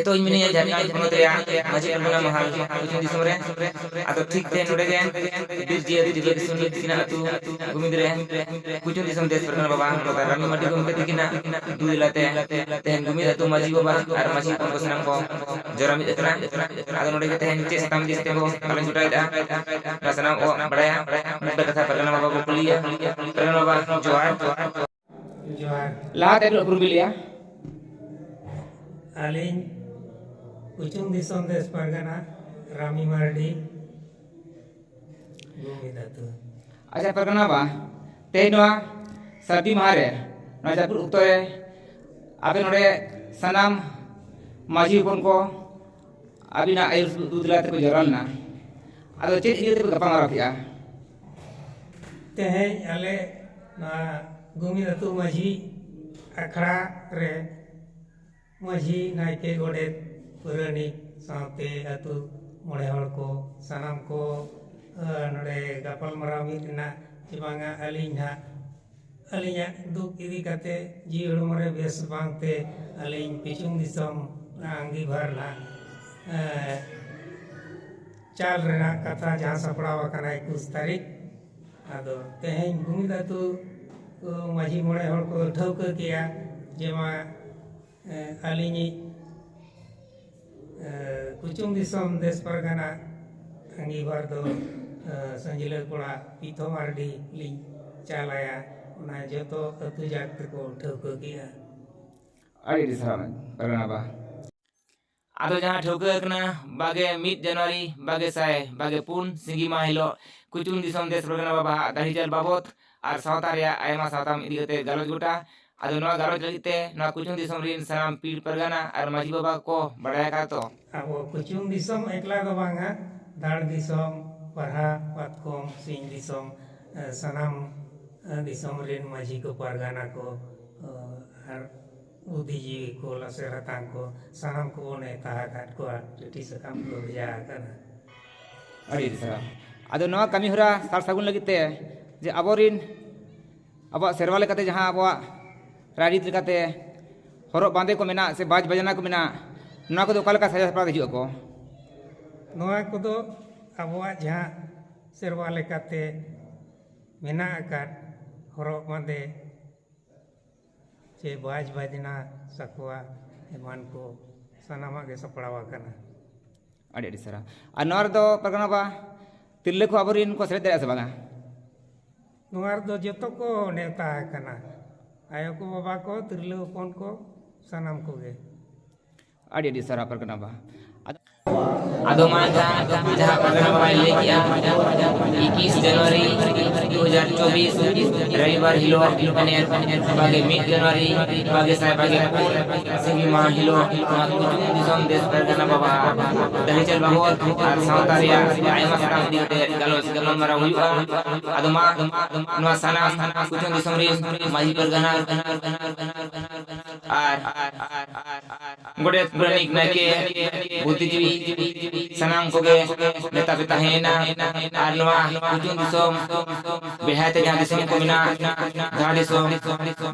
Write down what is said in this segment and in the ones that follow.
ᱱᱤᱛᱚᱜ ᱤᱧ ᱢᱤᱱᱟᱹᱧᱟ ᱡᱷᱟᱲᱠᱷᱚᱸᱰ ᱯᱚᱱᱚᱛ ᱨᱮᱭᱟᱜ ᱢᱟᱹᱡᱷᱤ ᱯᱟᱨᱜᱟᱱᱟ ᱢᱟᱦᱟᱞ ᱠᱩᱪᱩᱝ ᱫᱤᱥᱚᱢ ᱨᱮ ᱟᱫᱚ ᱴᱷᱤᱠ ᱛᱮ ᱱᱚᱰᱮ ᱜᱮ ᱵᱤᱨ ᱡᱤᱭᱟᱹᱞᱤ ᱛᱤᱨᱞᱟᱹ ᱠᱤᱥᱩᱱᱤ ᱛᱤᱠᱤᱱᱟᱜ ᱟᱹᱛᱩ ᱜᱩᱢᱤᱫ ᱨᱮ ᱠᱩᱪᱩᱝ ᱫᱤᱥᱚᱢ ᱫᱮᱥ ᱯᱟᱨᱜᱟᱱᱟ ᱵᱟᱵᱟ ᱞᱚᱛᱟ ᱨᱟᱢᱤ ᱢᱟᱨᱰᱤ ᱜᱚᱢᱠᱮ ᱛᱤᱠᱤᱱᱟᱜ ᱫᱩᱞᱟᱛᱮ ᱛᱮᱦᱮᱧ ᱜᱩᱢᱤᱫ ᱟᱹᱛᱩ ᱢᱟᱹᱡᱷᱤ ᱵᱟᱵᱟ ᱟᱨ ᱢᱟᱹᱡᱷᱤ ᱦᱚᱯᱚᱱ ᱠᱚ ᱥᱟᱱᱟᱢ ᱠᱚ ᱡᱟᱣᱨᱟ ᱢᱤᱫ ᱟᱠᱟᱱᱟ ᱟᱫᱚ ᱱᱚᱰᱮ ᱜᱮ ᱛᱮᱦᱮᱧ ᱪᱮᱫ ᱥᱟᱛᱟᱢ ᱤᱫᱤ ᱠᱟᱛᱮ ᱠᱚ ᱜᱟᱞᱚᱪ ᱜᱚᱴᱟᱭᱮᱫᱟ ᱚᱱᱟ ᱥᱟᱱᱟᱢ ᱠᱚ ᱵᱟᱲᱟᱭᱟ ᱢᱤᱫ ᱠᱟᱛᱷᱟ ᱯᱟᱨᱜᱟᱱᱟ ᱵᱟᱵᱟ ᱠᱚ ᱠᱩᱞᱤᱭᱟ ᱯᱟᱨᱜᱟᱱᱟ ᱵᱟᱵᱟ ᱡᱚᱦᱟᱨ ᱡᱚᱦᱟᱨ ᱞᱟᱦᱟᱛᱮ ᱩᱯᱨᱩᱢ ᱵᱤᱞᱤᱭᱟ ᱟᱹᱞᱤᱧ ᱠᱩᱪᱩᱝ ᱫᱤᱥᱚᱢ ᱫᱮᱥ ᱯᱟᱨᱜᱟᱱᱟ ᱨᱟᱢᱤ ᱢᱟᱨᱰᱤ ᱜᱩᱢᱤᱫ ᱟᱹᱛᱩ। अच्छा परगना बा तेज नोआ सर्दी मारे नोआ जापुर उक्तरे आपे नोडे सनाम माझी हपन को अबिना आयुष दुदला ते को जरलना आदो चेद इयते को गपा मारा पिया तेहेñ आले ना गुमिद अतु माझी अखड़ा रे माझी नायके गोडेत पुरानिक सावते अतु मोड़े हड़ को सनाम को नोडे गपल मराव मिदना चिबांगा अलिंहा अलिंहा दुख इदी कते जीवड़ मरे बेस बांगते अलिंग पिचुंग दिसम आंगी भरला चाल रेना कथा जहां सपड़ावा कना 21 तारीख आदो तेहेñ गुमिद अतु माझी मोड़े हड़ को ठौक किया जेमा अलिंगी कुचुंग दिसम देश परगना अंगी भर दो संजिल कोड़ा पीथो मार्डी लिंग चालाया उना जतो अतु जात को ठौक किया अड़ी दिसराम परगना बा आदो जहां ठौक कना बागे 1 जनवरी बागे साय बागे पुन सिंगी माहिलो कुचुंग दिसम देश परगना बाबा दाढ़ी चल बाबत आर सावता रिया आयमा सावताम इदी कते गालोच गोटा आदो नोआ गालोच लगिते नोआ कुचुंग दिसम रिन सनाम पीर परगना आर माझी बाबा को बड़ाया का तो अब कुचुंग दिसम एकला दो बांगा दाड़ दिसम परहा पातकोम सिंग दिसम सनाम दिसम रिन माझी को परगना को आर उदीजी को लसेरा तांग को सनाम को नेता घाट को टिटी सकाम को भेजा करना अड़ी दिसराम आदो नोआ कमी होरा सार सागुन लगिते जे अबोरिन अब सेरवा लेकाते जहां अब राजनीति लेकाते हरब बांधे को मेना से बाज बजना को मेना नोआ को ओका लेका सजा सपड़ा हिजुआ को नोआ को दो अबवा जहां सेरवा लेकाते मेना आकार हरब बांधे चे बाज बजना सकवा एमान को सनामा के सपड़ावा कना अड़ी अड़ी सरा आ नोर दो परगना बा तिल्ले को अबोरिन को सेरे दे बांगा नोआर दो जतो को नेता कना आयो को बाबा को तिरले हपन को सनाम को गे अड़ी अड़ी सरा परगना बा आदो मांझा जहां परगना बा ले किया 21 जनवरी 2024 रविवार हिलो पनेर बागे 1 जनवरी बागे साय बागे सिंगी मा हिलो कुचुंग दिसम देश परगना बाबा दाढ़ी चल बाबत आर सावता रिया आयमा सनाम इदी कते गालोच गपल मारा हुआ आदो मा नोआ सनाम कुचुंग दिसम रिन माझी परगना आर गोडे पुरानिक नायके बुद्धिजीवी सनाम कोगे नेता पिता हेना आर नोआ कुचुंग दिसम बेहाते जहां दिसम को मिना जहां दिसम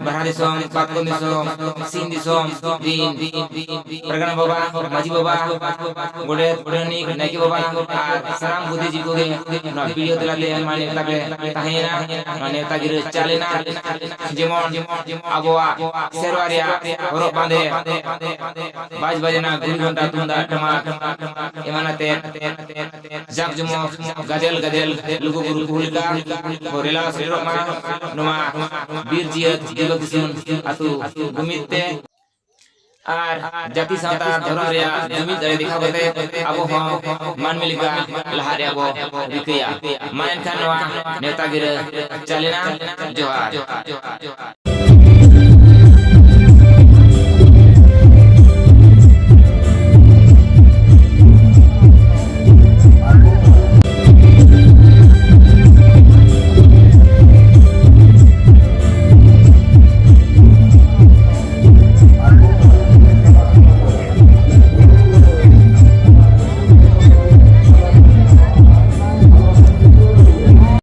बरहा दिसम पातकोम दिसम सिंग दिसम दिन परगना बाबा माझी बाबा गोडे पुरानिक नायके बाबा आर सनाम बुद्धिजीवी कोगे नोआ वीडियो तलाते माने तबे ताहेना माने तागिर चालेना जेमन अबवा सेरवारिया हरब बांधे बाज बजना गुल घंटा तुंदा टमाक एमानते जाक जमो गदेल गदेल लुगु गुरु हुलका गोरेला सेरोमा नोमा बीर जियत जीवक सुन अतु गुमिते आर जाति सावता धर्म रिया जुमिद रे दिखा बते अब हो मान मिलिका लहारे अब रिकया मान खान नोआ नेतागिर चलेना जोहार